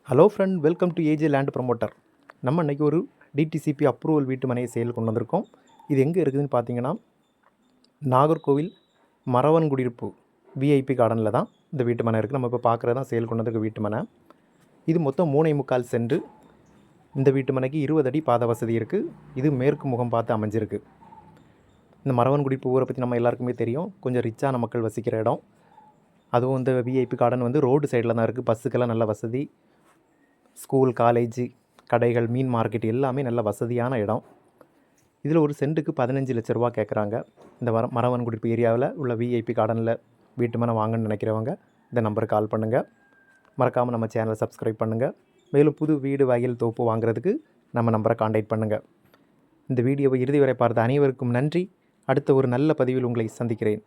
Hello friend, welcome to AJ land promoter. நம்ம இன்றைக்கி ஒரு டிடிசிபி அப்ரூவல் வீட்டு மனையை சேல் கொண்டு வந்திருக்கோம். இது எங்கே இருக்குதுன்னு பார்த்தீங்கன்னா, நாகர்கோவில் மறவன் குடியிருப்பு விஐபி கார்டனில் தான் இந்த வீட்டு மனை இருக்குது. நம்ம இப்போ பார்க்குறது தான் சேல் கொண்டு வந்திருக்க வீட்டு மனை. இது மொத்தம் 3.25 சென்ட். இந்த வீட்டு மனைக்கு 20 அடி பாத வசதி இருக்குது. இது மேற்கு முகம் பார்த்து அமைஞ்சிருக்கு. இந்த மறவன் குடியிருப்பு ஊரை பற்றி நம்ம எல்லாருக்குமே தெரியும். கொஞ்சம் ரிச்சான மக்கள் வசிக்கிற இடம். அதுவும் இந்த விஐபி கார்டன் வந்து ரோடு சைடில் தான் இருக்குது. பஸ்ஸுக்கெல்லாம் நல்ல வசதி. ஸ்கூல், காலேஜு, கடைகள், மீன் மார்க்கெட் எல்லாமே நல்ல வசதியான இடம். இதில் ஒரு சென்ட்டுக்கு 15 லட்ச ரூபா கேட்குறாங்க. இந்த மறவன் குடியிருப்பு ஏரியாவில் உள்ள விஐபி கார்டனில் வீட்டு மனை வாங்கன்னு நினைக்கிறவங்க இந்த நம்பருக்கு கால் பண்ணுங்கள். மறக்காமல் நம்ம சேனலை சப்ஸ்கிரைப் பண்ணுங்கள். மேலும் புது வீடு, வயல், தோப்பு வாங்குறதுக்கு நம்ம நம்பரை கான்டாக்ட் பண்ணுங்கள். இந்த வீடியோவை இறுதி வரை பார்த்த அனைவருக்கும் நன்றி. அடுத்த ஒரு நல்ல பதிவில் உங்களை சந்திக்கிறேன்.